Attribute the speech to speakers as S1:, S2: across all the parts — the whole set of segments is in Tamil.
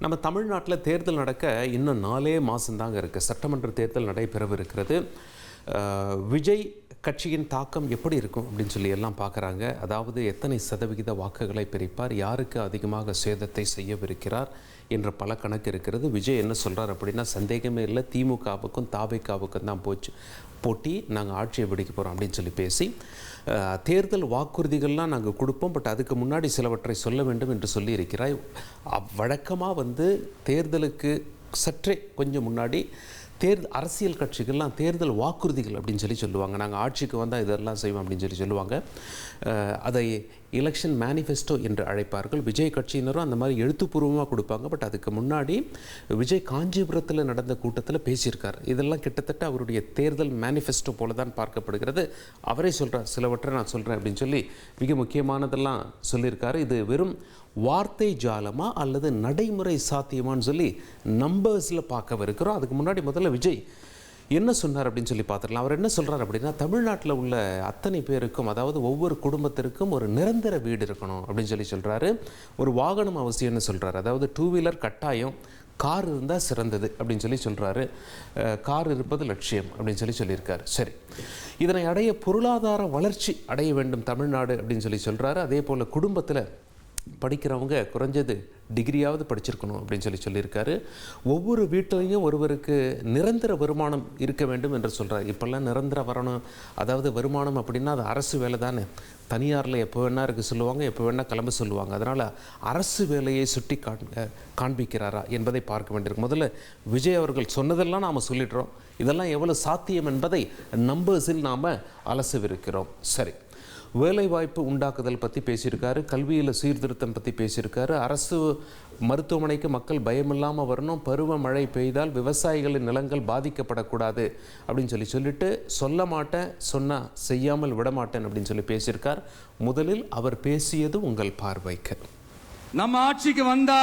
S1: நம்ம தமிழ்நாட்டில் தேர்தல் நடக்க இன்னும் 4 மாதம்தாங்க இருக்குது. சட்டமன்ற தேர்தல் நடைபெறவிருக்கிறது. விஜய் கட்சியின் தாக்கம் எப்படி இருக்கும் அப்படின்னு சொல்லி எல்லாம் பார்க்குறாங்க. அதாவது எத்தனை சதவிகித வாக்குகளை பிரிப்பார், யாருக்கு அதிகமாக சேதத்தை செய்யவிருக்கிறார் என்ற பல கணக்கு இருக்கிறது. விஜய் என்ன சொல்கிறார் அப்படின்னா, சந்தேகமே இல்லை, திமுகவுக்கும் தாவேகாவுக்கும் தான் போட்டி, நாங்கள் ஆட்சியை பிடிக்க போகிறோம் அப்படின்னு சொல்லி பேசி தேர்தல் வாக்குறுதிகள்லாம் நாங்கள் கொடுப்போம், பட் அதுக்கு முன்னாடி சிலவற்றை சொல்ல வேண்டும் என்று சொல்லி இருக்கிறாய். வழக்கமாக தேர்தலுக்கு சற்றே கொஞ்சம் முன்னாடி அரசியல் கட்சிகள்லாம் தேர்தல் வாக்குறுதிகள் அப்படின்னு சொல்லி சொல்லுவாங்க. நாங்கள் ஆட்சிக்கு வந்தால் இதெல்லாம் செய்வோம் அப்படின்னு சொல்லி சொல்லுவாங்க. அதை எலெக்ஷன் மேனிஃபெஸ்டோ என்று அழைப்பார்கள். விஜய் கட்சியினரும் அந்த மாதிரி எழுத்துப்பூர்வமாக கொடுப்பாங்க. பட் அதுக்கு முன்னாடி விஜய் காஞ்சிபுரத்தில் நடந்த கூட்டத்தில் பேசியிருக்கார். இதெல்லாம் கிட்டத்தட்ட அவருடைய தேர்தல் மேனிஃபெஸ்டோ போல தான் பார்க்கப்படுகிறது. அவரே சொல்கிறார், சிலவற்றை நான் சொல்கிறேன் அப்படின்னு சொல்லி மிக முக்கியமானதெல்லாம் சொல்லியிருக்காரு. இது வெறும் வார்த்தை ஜாலமா அல்லது நடைமுறை சாத்தியமானு சொல்லி நம்பர்ஸில் பார்க்கவிருக்கிறோம். அதுக்கு முன்னாடி முதல்ல விஜய் என்ன சொன்னார் அப்படின்னு சொல்லி பார்த்துக்கலாம். அவர் என்ன சொல்கிறார் அப்படின்னா, தமிழ்நாட்டில் உள்ள அத்தனை பேருக்கும், அதாவது ஒவ்வொரு குடும்பத்திற்கும் ஒரு நிரந்தர வீடு இருக்கணும் அப்படின்னு சொல்லி சொல்கிறாரு. ஒரு வாகனம் அவசியம்னு சொல்கிறாரு. அதாவது 2 வீலர் கட்டாயம், கார் இருந்தால் சிறந்தது அப்படின்னு சொல்லி சொல்கிறாரு. கார் இருப்பது லட்சியம் அப்படின்னு சொல்லியிருக்காரு. சரி, இதனை அடைய பொருளாதார வளர்ச்சி அடைய வேண்டும் தமிழ்நாடு அப்படின்னு சொல்கிறாரு. அதே போல் குடும்பத்தில் படிக்கிறவங்க குறைஞ்சது டிகிரியாவது படிச்சிருக்கணும் அப்படின்னு சொல்லியிருக்காரு. ஒவ்வொரு வீட்டிலையும் ஒருவருக்கு நிரந்தர வருமானம் இருக்க வேண்டும் என்று சொல்கிறார். இப்போல்லாம் நிரந்தர வரணும், அதாவது வருமானம் அப்படின்னா அது அரசு வேலை தானே. தனியாரில் எப்போ வேணா இருக்க சொல்லுவாங்க, எப்போ வேணால் கிளம்ப சொல்லுவாங்க. அதனால் அரசு வேலையை சுட்டி காண்பிக்கிறாரா என்பதை பார்க்க வேண்டியிருக்கு. முதல்ல விஜய் அவர்கள் சொன்னதெல்லாம் நாம் சொல்லிடுறோம். இதெல்லாம் எவ்வளோ சாத்தியம் என்பதை நம்பர்ஸில் நாம் அலசவிருக்கிறோம். சரி, வேலைவாய்ப்பு உண்டாக்குதல் பற்றி பேசியிருக்காரு. கல்வியில் சீர்திருத்தம் பற்றி பேசியிருக்காரு. அரசு மருத்துவமனைக்கு மக்கள் பயமில்லாமல் வரணும். பருவமழை பெய்தால் விவசாயிகளின் நிலங்கள் பாதிக்கப்படக்கூடாது அப்படின்னு சொல்லிட்டு சொல்ல மாட்டேன், சொன்னால் செய்யாமல் விடமாட்டேன் அப்படின்னு சொல்லி பேசியிருக்கார். முதலில் அவர் பேசியது உங்கள் பார்வைக்கு.
S2: நம்ம ஆட்சிக்கு வந்தா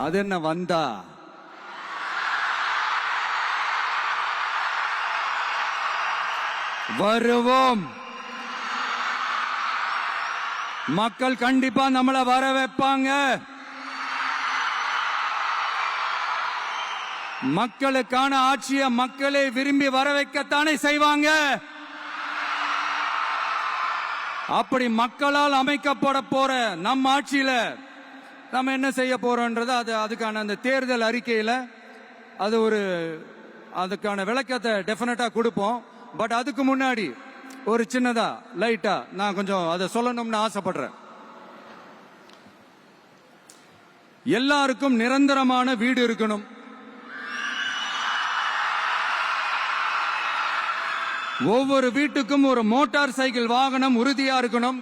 S2: அது என்ன வந்தா வருவோம். மக்கள் கண்டிப்பா நம்மளை வர வைப்பாங்க. மக்களுக்கான ஆட்சியை மக்களே விரும்பி வர வைக்கத்தானே செய்வாங்க. அப்படி மக்களால் அமைக்கப்பட போற நம்ம ஆட்சியில நம்ம என்ன செய்ய போறோம்ன்றது அதுக்கான அந்த தேர்தல் அறிக்கையில அதுக்கான விளக்கத்தை டெஃபினட்டா கொடுப்போம். பட் அதுக்கு முன்னாடி ஒரு சின்னதா லைட்டா நான் கொஞ்சம் அதை சொல்லணும்னு ஆசைப்படுறேன். எல்லாருக்கும் நிரந்தரமான வீடு இருக்கணும். ஒவ்வொரு வீட்டுக்கும் ஒரு மோட்டார் சைக்கிள் வாகனம் உறுதியா இருக்கணும்.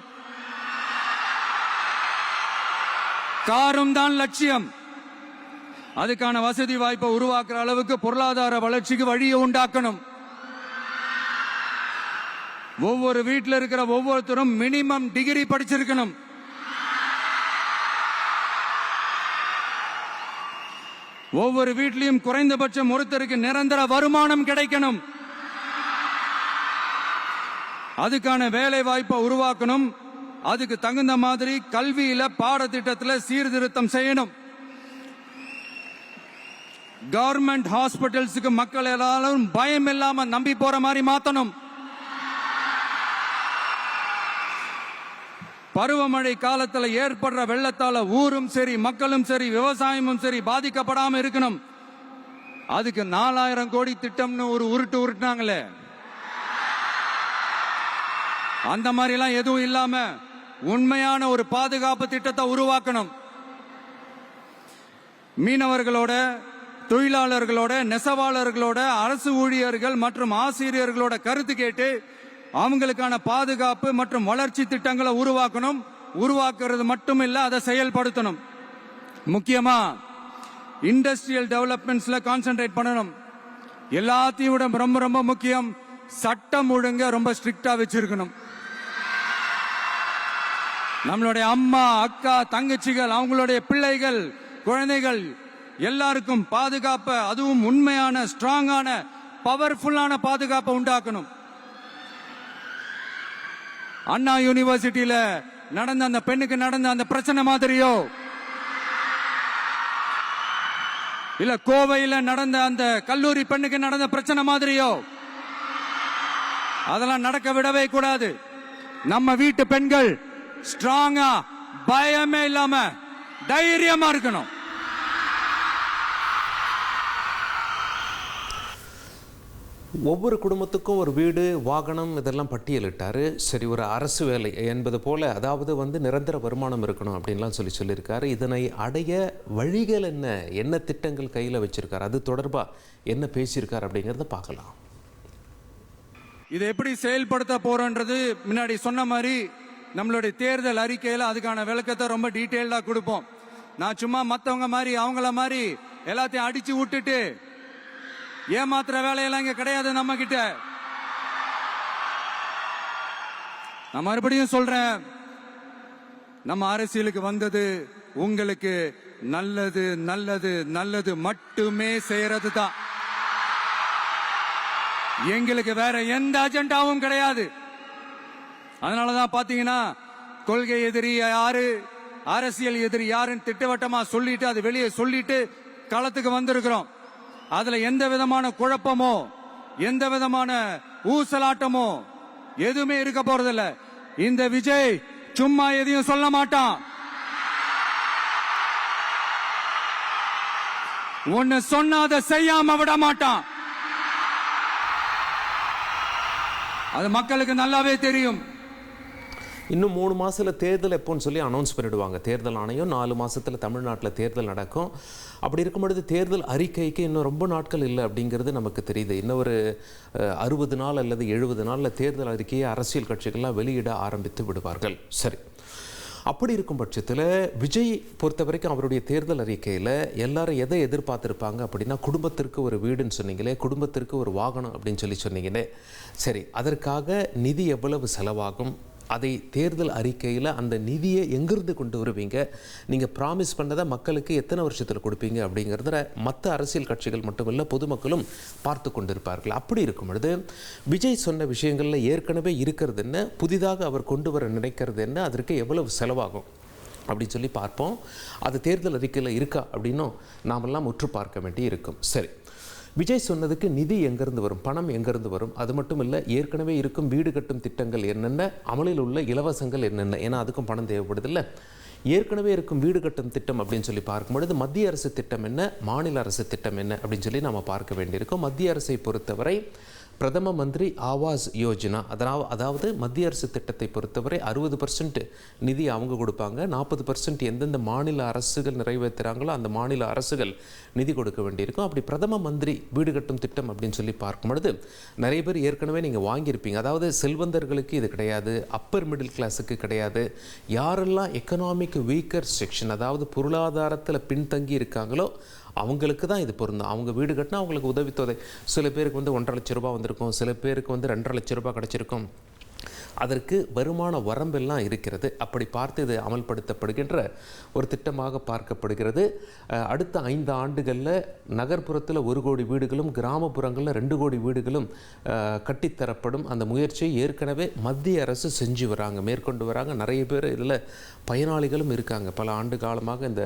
S2: காரும் தான் லட்சியம். அதுக்கான வசதி வாய்ப்பை உருவாக்குற அளவுக்கு பொருளாதார வளர்ச்சிக்கு வழியை உண்டாக்கணும். ஒவ்வொரு வீட்டில் இருக்கிற ஒவ்வொருத்தரும் மினிமம் டிகிரி படிச்சிருக்கணும். ஒவ்வொரு வீட்டிலையும் குறைந்தபட்சம் ஒருத்தருக்கு நிரந்தர வருமானம் கிடைக்கணும். அதுக்கான வேலை வாய்ப்பை உருவாக்கணும். அதுக்கு தகுந்த மாதிரி கல்வியில பாடத்திட்டத்தில் சீர்திருத்தம் செய்யணும். கவர்மெண்ட் ஹாஸ்பிட்டல்ஸுக்கு மக்கள் எல்லாரும் பயம் இல்லாம நம்பி போற மாதிரி மாத்தணும். பருவமழை காலத்தில் ஏற்படுற வெள்ளத்தால ஊரும் சரி, மக்களும் சரி, விவசாயமும் சரி பாதிக்கப்படாம இருக்கணும். அதுக்கு 4000 கோடி திட்டம்னு ஒரு உருட்டுனாங்களே, அந்த மாதிரி எல்லாம் எதுவும் இல்லாம உண்மையான ஒரு பாதுகாப்பு திட்டத்தை உருவாக்கணும். மீனவர்களோட, தொழிலாளர்களோட, நெசவாளர்களோட, அரசு ஊழியர்கள் மற்றும் ஆசிரியர்களோட கருத்து கேட்டு அவங்களுக்கான பாதுகாப்பு மற்றும் வளர்ச்சி திட்டங்களை உருவாக்கணும். உருவாக்குறது மட்டும் இல்ல, அதை செயல்படுத்தணும். முக்கியமா இண்டஸ்ட்ரியல் டெவலப்மெண்ட்ஸ்ல கான்சென்ட்ரேட் பண்ணணும். எல்லாத்தையும் விட ரொம்ப ரொம்ப முக்கியம், சட்டம் ஒழுங்க ரொம்ப ஸ்ட்ரிக்டா வச்சிருக்கணும். நம்மளுடைய அம்மா, அக்கா, தங்கச்சிகள், அவங்களுடைய பிள்ளைகள், குழந்தைகள் எல்லாருக்கும் பாதுகாப்பை, அதுவும் உண்மையான ஸ்ட்ராங்கான பவர்ஃபுல்லான பாதுகாப்பை உண்டாக்கணும். அண்ணா யூனிவர்சிட்டியில நடந்த அந்த பெண்ணுக்கு நடந்த அந்த பிரச்சனை மாதிரியோ இல்ல கோவையில் நடந்த அந்த கல்லூரி பெண்ணுக்கு நடந்த பிரச்சனை மாதிரியோ அதெல்லாம் நடக்க விடவே கூடாது. நம்ம வீட்டு பெண்கள் ஸ்ட்ராங்கா, பயமே இல்லாம தைரியமா இருக்கணும்.
S1: ஒவ்வொரு குடும்பத்துக்கும் ஒரு வீடு, வாகனம் இதெல்லாம் பட்டியலிட்டாரு. சரி, ஒரு அரசு வேலை என்பது போல, அதாவது நிரந்தர வருமானம் இருக்கணும் அப்படின்லாம் சொல்லியிருக்காரு. இதனை அடைய வழிகள் என்ன திட்டங்கள் கையில் வச்சிருக்காரு, அது தொடர்பாக என்ன பேசியிருக்காரு அப்படிங்கிறத பார்க்கலாம்.
S2: இதை எப்படி செயல்படுத்த போறோன்றது முன்னாடி சொன்ன மாதிரி நம்மளுடைய தேர்தல் அறிக்கையில் அதுக்கான விளக்கத்தை ரொம்ப டீட்டெயில்டா கொடுப்போம். நான் சும்மா மற்றவங்க மாதிரி அவங்கள மாதிரி எல்லாத்தையும் அடிச்சு விட்டுட்டு ஏமாத்துற வேலையெல்லாம் இங்க கிடையாது நம்ம கிட்ட. நான் மறுபடியும் சொல்றேன், நம்ம அரசியலுக்கு வந்தது உங்களுக்கு நல்லது நல்லது நல்லது மட்டுமே செய்யறது தான். எங்களுக்கு வேற எந்த அஜெண்டாவும் கிடையாது. அதனாலதான் பாத்தீங்கன்னா கொள்கை எதிரி யாரு, அரசியல் எதிரி யாருன்னு திட்டவட்டமா சொல்லிட்டு அது வெளியே சொல்லிட்டு களத்துக்கு வந்திருக்கிறோம். அதுல எந்த விதமான குழப்பமோ எந்த விதமான ஊசலாட்டமோ எதுவுமே இருக்க போறதில்ல. இந்த விஜய் சும்மா எதையும் சொல்ல மாட்டான். ஒன்னு சொன்னா அதை செய்யாம விட மாட்டான். அது மக்களுக்கு நல்லாவே தெரியும்.
S1: இன்னும் 3 மாதத்தில் தேர்தல் எப்போன்னு சொல்லி அனௌன்ஸ் பண்ணிடுவாங்க. தேர்தல் ஆணையம் 4 மாதத்தில் தமிழ்நாட்டில் தேர்தல் நடக்கும். அப்படி இருக்கும் பொழுது தேர்தல் அறிக்கைக்கு இன்னும் ரொம்ப நாட்கள் இல்லை அப்படிங்கிறது நமக்கு தெரியுது. இன்னும் ஒரு 60 நாள் அல்லது 70 நாளில் தேர்தல் அறிக்கையை அரசியல் கட்சிகள்லாம் வெளியிட ஆரம்பித்து விடுவார்கள். சரி, அப்படி இருக்கும் பட்சத்தில் விஜய் பொறுத்த வரைக்கும் அவருடைய தேர்தல் அறிக்கையில் எல்லாரும் எதை எதிர்பார்த்துருப்பாங்க அப்படின்னா, குடும்பத்திற்கு ஒரு வீடுன்னு சொன்னீங்களே, குடும்பத்திற்கு ஒரு வாகனம் அப்படின்னு சொன்னீங்களே. சரி, அதற்காக நிதி எவ்வளவு செலவாகும், அதை தேர்தல் அறிக்கையில் அந்த நிதியை எங்கிருந்து கொண்டு வருவீங்க, நீங்கள் ப்ராமிஸ் பண்ணதை மக்களுக்கு எத்தனை வருஷத்தில் கொடுப்பீங்க அப்படிங்கிறத மற்ற அரசியல் கட்சிகள் மட்டுமில்லை பொதுமக்களும் பார்த்து கொண்டிருப்பார்கள். அப்படி இருக்கும் பொழுது விஜய் சொன்ன விஷயங்களில் ஏற்கனவே இருக்கிறது என்ன, புதிதாக அவர் கொண்டு வர நினைக்கிறது என்ன, அதற்கு எவ்வளவு செலவாகும் அப்படின்னு சொல்லி பார்ப்போம். அது தேர்தல் அறிக்கையில் இருக்கா அப்படின்னும் நாமெல்லாம் உற்று பார்க்க வேண்டி இருக்கும். சரி, விஜய் சொன்னதுக்கு நிதி எங்கேருந்து வரும், பணம் எங்கேருந்து வரும், அது மட்டும் இல்லை ஏற்கனவே இருக்கும் வீடு கட்டும் திட்டங்கள் என்னென்ன, அமலில் உள்ள இலவசங்கள் என்னென்ன, ஏன்னா அதுக்கும் பணம் தேவைப்படுதில்லை. ஏற்கனவே இருக்கும் வீடு கட்டும் திட்டம் அப்படின்னு சொல்லி பார்க்கும்பொழுது மத்திய அரசு திட்டம் என்ன, மாநில அரசு திட்டம் என்ன அப்படின்னு சொல்லி நம்ம பார்க்க வேண்டியிருக்கோம். மத்திய அரசை பொறுத்தவரை பிரதம மந்திரி ஆவாஸ் யோஜனா, அதாவது மத்திய அரசு திட்டத்தை பொறுத்தவரை 60% நிதி அவங்க கொடுப்பாங்க, 40% எந்தெந்த மாநில அரசுகள் நிறைவேற்றுறாங்களோ அந்த மாநில அரசுகள் நிதி கொடுக்க வேண்டியிருக்கும். அப்படி பிரதம மந்திரி வீடு கட்டும் திட்டம் அப்படின்னு சொல்லி பார்க்கும் பொழுது நிறைய பேர் ஏற்கனவே நீங்கள் வாங்கியிருப்பீங்க. அதாவது செல்வந்தர்களுக்கு இது கிடையாது, அப்பர் மிடில் கிளாஸுக்கு கிடையாது. யாரெல்லாம் எக்கனாமிக் வீக்கர் செக்ஷன், அதாவது பொருளாதாரத்தில் பின்தங்கி இருக்காங்களோ அவங்களுக்கு தான் இது பொருந்தும். அவங்க வீடு கட்டினா அவங்களுக்கு உதவித்தொகை சில பேருக்கு 1.5 லட்ச ரூபாய் வந்திருக்கும், சில பேருக்கு 2.5 லட்ச ரூபாய் கிடச்சிருக்கும். அதற்கு வருமான வரம்பெல்லாம் இருக்கிறது. அப்படி பார்த்து இது அமல்படுத்தப்படுகின்ற ஒரு திட்டமாக பார்க்கப்படுகிறது. அடுத்த 5 ஆண்டுகளில் நகர்ப்புறத்தில் 1 கோடி வீடுகளும் கிராமப்புறங்களில் 2 கோடி வீடுகளும் கட்டித்தரப்படும். அந்த முயற்சியை ஏற்கனவே மத்திய அரசு செஞ்சு வராங்க, மேற்கொண்டு வராங்க. நிறைய பேர் இதில் பயனாளிகளும் இருக்காங்க. பல ஆண்டு காலமாக இந்த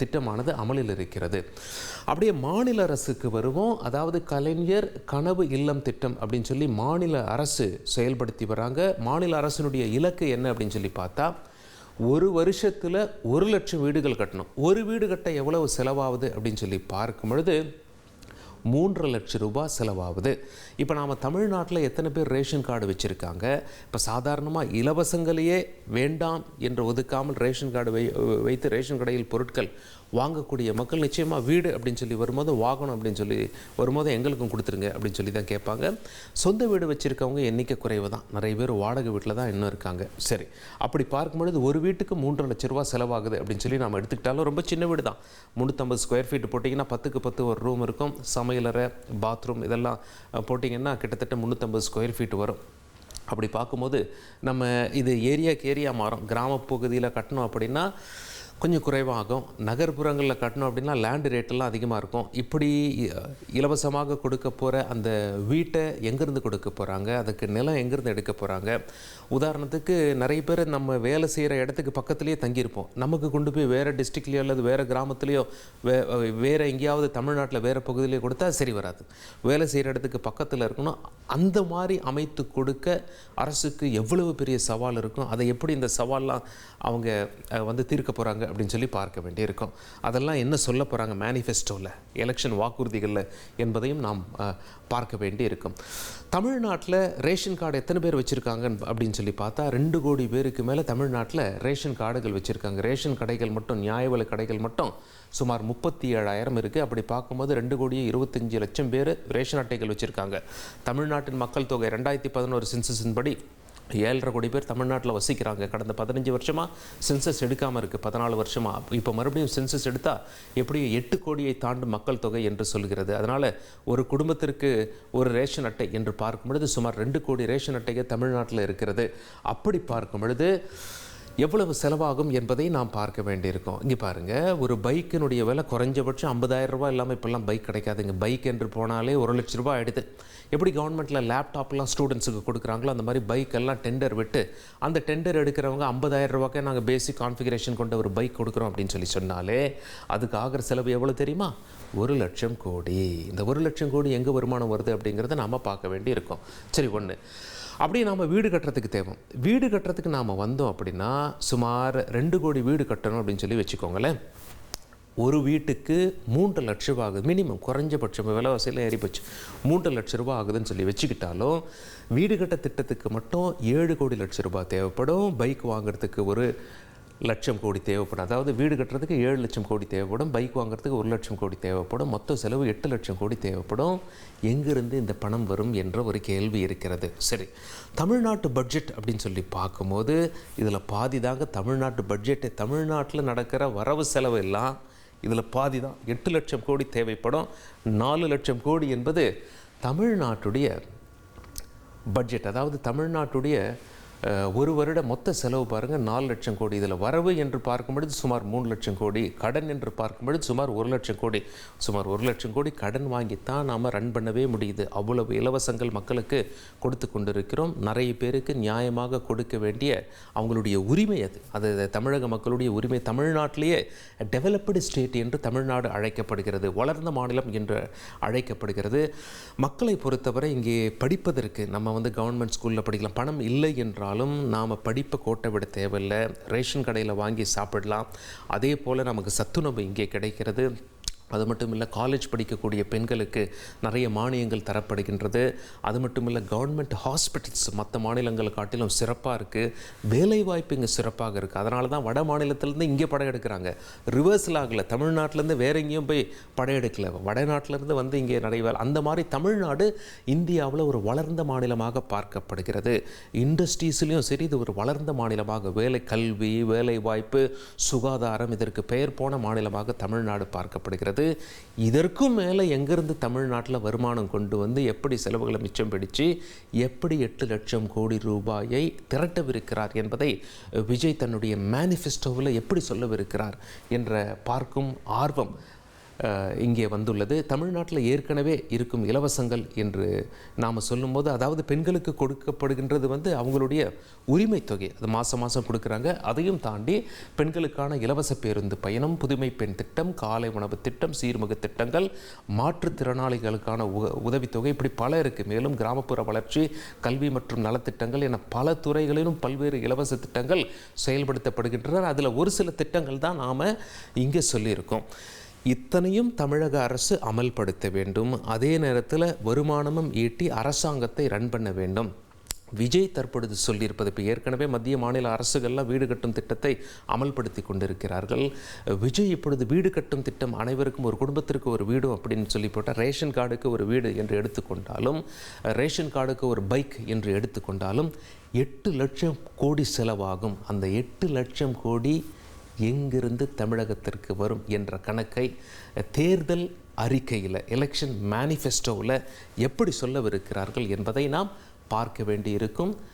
S1: திட்டமானது அமலில் இருக்கிறது. அப்படியே மாநில அரசுக்கு வருவோம். அதாவது கலைஞர் கனவு இல்லம் திட்டம் அப்படின்னு சொல்லி மாநில அரசு செயல்படுத்தி வராங்க. மாநில அரசினுடைய இலக்கு என்ன அப்படின்னு சொல்லி பார்த்தா, 1 வருஷத்தில் 1 லட்சம் வீடுகள் கட்டணும். ஒரு வீடு கட்ட எவ்வளவு செலவாகுது அப்படின்னு சொல்லி பார்க்கும் பொழுது 3 லட்சம் ரூபாய் செலவாகுது. இப்போ நாம் தமிழ்நாட்டில் எத்தனை பேர் ரேஷன் கார்டு வச்சுருக்காங்க? இப்போ சாதாரணமாக இலவசங்களையே வேண்டாம் என்று ஒதுக்காமல் ரேஷன் கார்டு வைத்து ரேஷன் கடையில் பொருட்கள் வாங்கக்கூடிய மக்கள் நிச்சயமாக வீடு அப்படின்னு சொல்லி வரும்போது, வாகனம் அப்படின்னு சொல்லி வரும்போது எங்களுக்கும் கொடுத்துருங்க அப்படின்னு சொல்லி தான் கேட்பாங்க. சொந்த வீடு வச்சுருக்கவங்க எண்ணிக்கை குறைவு தான், நிறைய பேர் வாடகை வீட்டில் தான் இன்னும் இருக்காங்க. சரி, அப்படி பார்க்கும்பொழுது ஒரு வீட்டுக்கு 3 லட்ச ரூபா செலவாகுது அப்படின்னு சொல்லி நம்ம எடுத்துக்கிட்டாலும் ரொம்ப சின்ன வீடு தான். 350 ஸ்கொயர் ஃபீட் போட்டிங்கன்னா 10க்கு 10 ஒரு ரூம் இருக்கும், சமையலறை, பாத்ரூம் இதெல்லாம் போட்டிங்கன்னா கிட்டத்தட்ட 350 ஸ்கொயர் ஃபீட் வரும். அப்படி பார்க்கும்போது நம்ம இது ஏரியாவுக்கு ஏரியா மாறும். கிராம பகுதியில் கட்டணும் அப்படின்னா கொஞ்சம் குறைவாகும். நகர்ப்புறங்களில் கட்டணும் அப்படின்னா லேண்டு ரேட்டெல்லாம் அதிகமாக இருக்கும். இப்படி இலவசமாக கொடுக்க போகிற அந்த வீட்டை எங்கேருந்து கொடுக்க போகிறாங்க, அதுக்கு நிலம் எங்கேருந்து எடுக்க போகிறாங்க? உதாரணத்துக்கு நிறைய பேர் நம்ம வேலை செய்கிற இடத்துக்கு பக்கத்துலேயே தங்கியிருப்போம். நமக்கு கொண்டு போய் வேறு டிஸ்ட்ரிக்ட்லேயோ அல்லது வேறு கிராமத்துலேயோ வேறு எங்கேயாவது தமிழ்நாட்டில் வேறு பகுதியிலேயோ கொடுத்தா சரி வராது. வேலை செய்கிற இடத்துக்கு பக்கத்தில் இருக்கணும். அந்த மாதிரி அமைத்து கொடுக்க அரசுக்கு எவ்வளவு பெரிய சவால் இருக்கும், அதை எப்படி இந்த சவால்லாம் அவங்க வந்து தீர்க்க போகிறாங்க அப்படின்னு சொல்லி பார்க்க வேண்டியிருக்கும். அதெல்லாம் என்ன சொல்ல போகிறாங்க மேனிஃபெஸ்டோவில், எலெக்ஷன் வாக்குறுதிகளில் என்பதையும் நாம் பார்க்க வேண்டி இருக்கும். தமிழ்நாட்டில் ரேஷன் கார்டு எத்தனை பேர் வச்சுருக்காங்க அப்படின்னு சொல்லி பார்த்தா 2 கோடி பேருக்கு மேலே தமிழ்நாட்டில் ரேஷன் கார்டுகள் வச்சுருக்காங்க. ரேஷன் கடைகள் மட்டும், நியாய விலை கடைகள் மட்டும் சுமார் 37,000 இருக்குது. அப்படி பார்க்கும்போது 2,25,00,000 பேர் ரேஷன் அட்டைகள் வச்சுருக்காங்க. தமிழ்நாட்டின் மக்கள் தொகை 2011 சென்சஸின் படி 7.5 கோடி பேர் தமிழ்நாட்டில் வசிக்கிறாங்க. கடந்த 15 வருஷமாக சென்சஸ் எடுக்காமல் இருக்குது, 14 வருஷமாக. இப்போ மறுபடியும் சென்சஸ் எடுத்தால் எப்படியும் 8 கோடியை தாண்டும் மக்கள் தொகை என்று சொல்கிறது. அதனால் ஒரு குடும்பத்திற்கு ஒரு ரேஷன் அட்டை என்று பார்க்கும் பொழுது சுமார் 2 கோடி ரேஷன் அட்டைகள் தமிழ்நாட்டில் இருக்கிறது. அப்படி பார்க்கும் பொழுது எவ்வளவு செலவாகும் என்பதை நாம் பார்க்க வேண்டியிருக்கோம். இங்கே பாருங்கள், ஒரு பைக்கினுடைய விலை குறைஞ்சபட்சம் 50,000 ரூபாய் இல்லாமல் இப்போல்லாம் பைக் கிடைக்காதுங்க. பைக் என்று போனாலே 1 லட்ச ரூபாய் ஆகிடுது. எப்படி கவர்மெண்ட்டில் லேப்டாப்லாம் ஸ்டூடெண்ட்ஸுக்கு கொடுக்குறாங்களோ அந்த மாதிரி பைக்கெல்லாம் டெண்டர் விட்டு அந்த டெண்டர் எடுக்கிறவங்க 50,000 ரூபாய்க்கே நாங்கள் பேசிக் கான்ஃபிகரேஷன் கொண்ட ஒரு பைக் கொடுக்குறோம் அப்படின்னு சொன்னாலே அதுக்கு ஆகிற செலவு எவ்வளோ தெரியுமா? 1 லட்சம் கோடி. இந்த 1 லட்சம் கோடி எங்கே வருமானம் வருது அப்படிங்கிறத நாம் பார்க்க வேண்டி இருக்கும். சரி, ஒன்று அப்படியே நாம் வீடு கட்டுறதுக்கு தேவை. வீடு கட்டுறதுக்கு நாம் வந்தோம் அப்படின்னா சுமார் 2 கோடி வீடு கட்டணும் அப்படின்னு சொல்லி வச்சுக்கோங்களேன். ஒரு வீட்டுக்கு 3 லட்சம் ரூபா ஆகுது மினிமம், குறைஞ்சபட்சம் விலைவாசியில் ஏறி போச்சு. 3 லட்ச ரூபா ஆகுதுன்னு சொல்லி வச்சுக்கிட்டாலும் வீடு கட்ட திட்டத்துக்கு மட்டும் 7 கோடி லட்சம் ரூபாய் தேவைப்படும். பைக் வாங்குறதுக்கு 1 லட்சம் கோடி தேவைப்படும். அதாவது வீடு கட்டுறதுக்கு 7 லட்சம் கோடி தேவைப்படும், பைக் வாங்குறதுக்கு 1 லட்சம் கோடி தேவைப்படும். மொத்த செலவு 8 லட்சம் கோடி தேவைப்படும். எங்கிருந்து இந்த பணம் வரும் என்ற ஒரு கேள்வி இருக்கிறது. சரி, தமிழ்நாட்டு பட்ஜெட் அப்படின்னு சொல்லி பார்க்கும்போது இதில் பாதி தாங்க தமிழ்நாட்டு பட்ஜெட்டு. தமிழ்நாட்டில் நடக்கிற வரவு செலவு எல்லாம் இதில் பாதி தான். 8 லட்சம் கோடி தேவைப்படும். 4 லட்சம் கோடி என்பது தமிழ்நாட்டுடைய பட்ஜெட். அதாவது தமிழ்நாட்டுடைய ஒரு வருட மொத்த செலவு பாருங்கள் 4 லட்சம் கோடி. இதில் வரவு என்று பார்க்கும் பொழுது சுமார் 3 லட்சம் கோடி, கடன் என்று பார்க்கும் பொழுது சுமார் 1 லட்சம் கோடி. சுமார் 1 லட்சம் கோடி கடன் வாங்கித்தான் நாம் ரன் பண்ணவே முடியுது. அவ்வளவு இலவசங்கள் மக்களுக்கு கொடுத்து கொண்டிருக்கிறோம். நிறைய பேருக்கு நியாயமாக கொடுக்க வேண்டிய அவங்களுடைய உரிமை அது தமிழக மக்களுடைய உரிமை. தமிழ்நாட்டிலேயே டெவலப்டு ஸ்டேட் என்று தமிழ்நாடு அழைக்கப்படுகிறது, வளர்ந்த மாநிலம் என்று அழைக்கப்படுகிறது. மக்களை பொறுத்தவரை இங்கே படிப்பதற்கு நம்ம கவர்மெண்ட் ஸ்கூலில் படிக்கலாம். பணம் இல்லை என்றால் நாம் படிப்பை கோட்டை விட தேவையில்லை, ரேஷன் கடையில் வாங்கி சாப்பிடலாம். அதே போல் நமக்கு சத்துணவு இங்கே கிடைக்கிறது. அது மட்டும் இல்லை, காலேஜ் படிக்கக்கூடிய பெண்களுக்கு நிறைய மானியங்கள் தரப்படுகின்றது. அது மட்டும் இல்லை, கவர்மெண்ட் ஹாஸ்பிட்டல்ஸ் மற்ற மாநிலங்களை காட்டிலும் சிறப்பாக இருக்குது. வேலைவாய்ப்பு இங்கே சிறப்பாக இருக்குது. அதனால தான் வட மாநிலத்திலேருந்து இங்கே படையெடுக்கிறாங்க. ரிவர்ஸில் ஆகலை, தமிழ்நாட்டிலேருந்து வேற எங்கேயும் போய் படையெடுக்கலை, வடநாட்டிலேருந்து இங்கே நிறைய அந்த மாதிரி தமிழ்நாடு இந்தியாவில் ஒரு வளர்ந்த மாநிலமாக பார்க்கப்படுகிறது. இண்டஸ்ட்ரீஸ்லேயும் சரி, இது ஒரு வளர்ந்த மாநிலமாக, கல்வி, வேலைவாய்ப்பு, சுகாதாரம் இதற்கு பெயர் போன மாநிலமாக தமிழ்நாடு பார்க்கப்படுகிறது. இதற்கும் மேலே எங்கிருந்து தமிழ்நாட்டில் வருமானம் கொண்டு வந்து எப்படி செலவுகளை மிச்சம் பிடிச்சு எப்படி 8 லட்சம் கோடி ரூபாயை திரட்டவிருக்கிறார் என்பதை விஜய் தன்னுடைய மேனிஃபெஸ்டோவில் எப்படி சொல்லவிருக்கிறார் என்ற பார்க்கும் ஆர்வம் இங்கே வந்துள்ளது. தமிழ்நாட்டில் ஏற்கனவே இருக்கும் இலவசங்கள் என்று நாம் சொல்லும்போது, அதாவது பெண்களுக்கு கொடுக்கப்படுகின்றது அவங்களுடைய உரிமை தொகை, அது மாதம் கொடுக்குறாங்க. அதையும் தாண்டி பெண்களுக்கான இலவச பேருந்து பயணம், புதுமை பெண் திட்டம், காலை உணவு திட்டம், சீர்மிகு திட்டங்கள், மாற்றுத்திறனாளிகளுக்கான உதவித்தொகை, இப்படி பல இருக்குது. மேலும் கிராமப்புற வளர்ச்சி, கல்வி மற்றும் நலத்திட்டங்கள் என பல துறைகளிலும் பல்வேறு இலவச திட்டங்கள் செயல்படுத்தப்படுகின்றன. அதில் ஒரு சில திட்டங்கள் தான் நாம் இங்கே சொல்லியிருக்கோம். இத்தனையும் தமிழக அரசு அமல்படுத்த வேண்டும். அதே நேரத்தில் வருமானமும் ஈட்டி அரசாங்கத்தை ரன் பண்ண வேண்டும். விஜய் தற்பொழுது சொல்லியிருப்பது, இப்போ ஏற்கனவே மத்திய மாநில அரசுகள்லாம் வீடு கட்டும் திட்டத்தை அமல்படுத்தி கொண்டிருக்கிறார்கள். விஜய் இப்பொழுது வீடு கட்டும் திட்டம், அனைவருக்கும் ஒரு குடும்பத்திற்கு ஒரு வீடு அப்படின்னு சொல்லி போட்டால், ரேஷன் கார்டுக்கு ஒரு வீடு என்று எடுத்துக்கொண்டாலும், ரேஷன் கார்டுக்கு ஒரு பைக் என்று எடுத்துக்கொண்டாலும் 8 லட்சம் கோடி செலவாகும். அந்த 8 லட்சம் கோடி எங்கிருந்து தமிழகத்திற்கு வரும் என்ற கணக்கை தேர்தல் அறிக்கையில், எலெக்ஷன் மேனிஃபெஸ்டோவில் எப்படி சொல்லவிருக்கிறார்கள் என்பதை நாம் பார்க்க வேண்டியிருக்கும்.